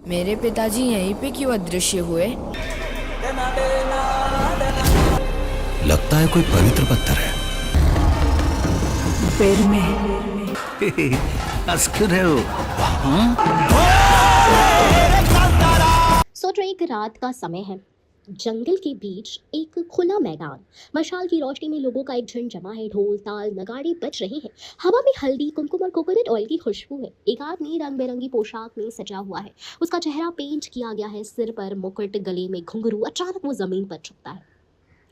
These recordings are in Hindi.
मेरे पिताजी यहीं पे क्यों अदृश्य हुए? लगता है कोई पवित्र पत्थर है। पैर में हंस क्यों रहे हो? सोचो एक रात का समय है। जंगल के बीच एक खुला मैदान। मशाल की रोशनी में लोगों का एक झुंड जमा है। ढोल ताल नगाड़े बज रहे हैं। हवा में हल्दी कुमकुम और कोकोनट ऑयल की खुशबू है। एक आदमी रंग बिरंगी पोशाक में सजा हुआ है। उसका चेहरा पेंट किया गया है। सिर पर मुकुट, गले में घुंघरू। अचानक वो जमीन पर झुकता है।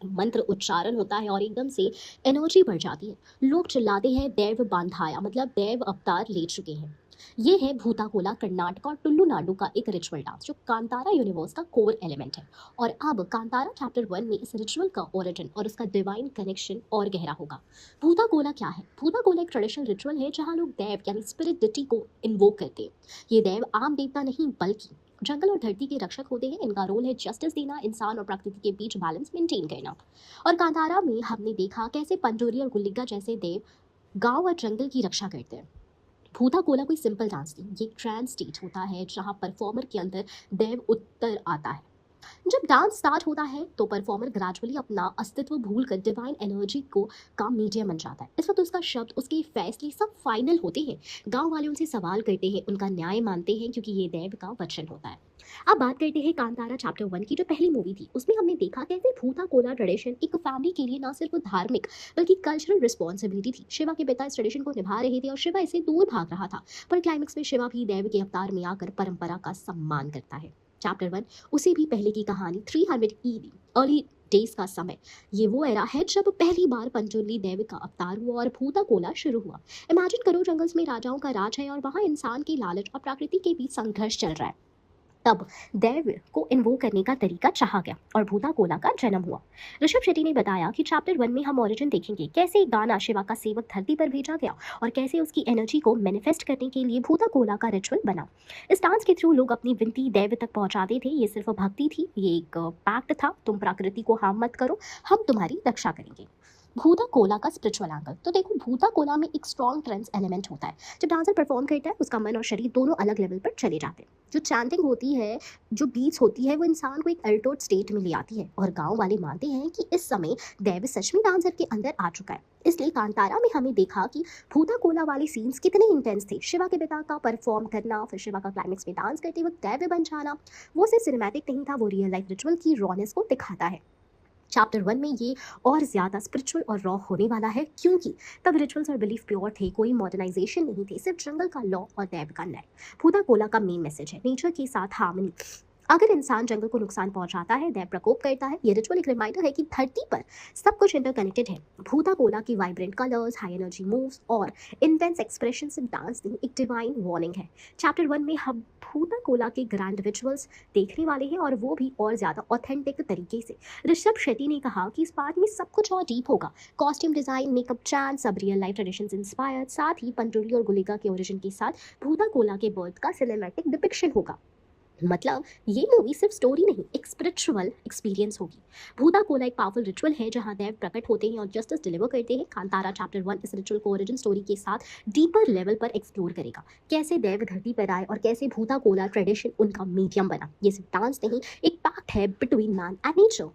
मंत्र उच्चारण होता है और एकदम से एनर्जी बढ़ जाती है। लोग चिल्लाते हैं, देव बांधाया, मतलब देव अवतार ले चुके हैं। ये है भूताकोला कर्नाटक और टुल्लू नाडु का एक रिचुअल डांस जो कांतारा यूनिवर्स का कोर एलिमेंट है। और अब कांतारा चैप्टर 1 में इस रिचुअल का ओरिजिन और उसका डिवाइन कनेक्शन और गहरा होगा। भूताकोला क्या है? भूताकोला एक ट्रेडिशनल रिचुअल है जहाँ लोग देव यानी स्पिरिट डिटी को इन्वोक करते हैं। ये देव आम देवता नहीं बल्कि जंगल और धरती के रक्षक होते हैं। इनका रोल है जस्टिस देना, इंसान और प्रकृति के बीच बैलेंस मेंटेन करना। और कांतारा में हमने देखा कैसे पंजोरी और गुल्लिगा जैसे देव गांव और जंगल की रक्षा करते हैं। भूताकोला कोई सिंपल डांस नहीं, ये एक ट्रांस स्टेट होता है जहाँ परफॉर्मर के अंदर देव उत्तर आता है। जब डांस स्टार्ट होता है तो परफॉर्मर ग्रेजुअली अपना अस्तित्व भूलकर डिवाइन एनर्जी को का मीडियम बन जाता है। इस वक्त उसका शब्द, उसके फैसले सब फाइनल होते हैं। गांव वाले उनसे सवाल करते हैं, उनका न्याय मानते हैं क्योंकि ये देव का वचन होता है। अब बात करते हैं कांतारा चैप्टर 1 की, जो पहली मूवी थी। उसमें हमने देखा कैसे भूताकोला ट्रेडिशन एक फैमिली के लिए न सिर्फ धार्मिक बल्कि कल्चरल रिस्पॉन्सिबिलिटी थी। शिवा के पिता इस ट्रेडिशन को निभा रहे थे और शिवा इसे दूर भाग रहा था। पर क्लाइमेक्स में शिवा भी देव के अवतार में आकर परंपरा का सम्मान करता है। चैप्टर 1 उसे भी पहले की कहानी 300 ईडी अर्ली डेज का समय। ये वो एरा है जब पहली बार पंचोली देव का अवतार हुआ और भूताकोला शुरू हुआ। इमेजिन करो, जंगल्स में राजाओं का राज है और वहाँ इंसान के लालच और प्रकृति के बीच संघर्ष चल रहा है। तब देव को इन्वोक करने का तरीका चाहा गया और भूताकोला का जन्म हुआ। ऋषभ शेट्टी ने बताया कि चैप्टर 1 में हम ओरिजिन देखेंगे, कैसे गाना शिवा का सेवक धरती पर भेजा गया और कैसे उसकी एनर्जी को मैनिफेस्ट करने के लिए भूताकोला का रिचुअल बना। इस डांस के थ्रू लोग अपनी विनती देव तक पहुंचाते थे। ये सिर्फ भक्ति थी, ये एक पैक्ट था, तुम प्रकृति को हार्म मत करो, हम तुम्हारी रक्षा करेंगे। भूताकोला का स्पिरिचुअल एंगल तो देखो, भूताकोला में एक स्ट्रॉन्ग ट्रांस एलिमेंट होता है। जब डांसर परफॉर्म करता है उसका मन और शरीर दोनों अलग लेवल पर चले जाते हैं। जो चैंटिंग होती है, जो बीट्स होती है, वो इंसान को एक अल्टर्ड स्टेट में ले आती है और गांव वाले मानते हैं कि इस समय देव सच में डांसर के अंदर आ चुका है। इसलिए कांतारा में हमें देखा कि भूताकोला वाले सीन्स कितने इंटेंस थे। शिवा के पिता का परफॉर्म करना, फिर शिवा का क्लाइमेक्स में डांस करते वक्त देव बन जाना, वो सिर्फ सिनेमैटिक नहीं था, वो रियल लाइफ रिचुअल की रॉनेस को दिखाता है। चैप्टर 1 में ये और ज़्यादा स्पिरिचुअल और रॉ होने वाला है क्योंकि तब रिचुअल्स और बिलीफ प्योर थे, कोई मॉडर्नाइजेशन नहीं थी, सिर्फ जंगल का लॉ और देव का न्याय। भूताकोला का मेन मैसेज है नेचर के साथ हार्मनी। अगर इंसान जंगल को नुकसान पहुंचाता है, देव प्रकोप करता है। ये रिचुअल एक रिमाइंडर है कि धरती पर सब कुछ इंटरकनेक्टेड है। भूताकोला की vibrant colours, high energy moves और इंटेंस एक्सप्रेशन सिर्फ डांस नहीं, एक डिवाइन वार्निंग है। चैप्टर 1 में हम भूताकोला के ग्रैंड रिचुअल्स देखने वाले हैं और वो भी और ज़्यादा ऑथेंटिक तरीके से। ऋषभ शेट्टी ने कहा कि इस पार्ट में सब कुछ और डीप होगा। कॉस्ट्यूम डिजाइन, मेकअप, चांद, सब रियल लाइफ ट्रेडिशंस इंस्पायर्ड, साथ ही पंचोली और गुलिका के ओरिजिन के साथ भूताकोला के बर्थ का सिनेमैटिक डिपिक्शन होगा। मतलब ये मूवी सिर्फ स्टोरी नहीं, एक स्पिरिचुअल एक्सपीरियंस होगी। भूताकोला एक पावरफुल रिचुअल है जहां देव प्रकट होते हैं और जस्टिस डिलीवर करते हैं। कांतारा चैप्टर 1 इस रिचुअल को ओरिजिन स्टोरी के साथ डीपर लेवल पर एक्सप्लोर करेगा, कैसे देव धरती पर आए और कैसे भूताकोला ट्रेडिशन उनका मीडियम बना। ये सिर्फ डांस नहीं, एक पैक्ट है बिटवीन मैन एंड नेचर।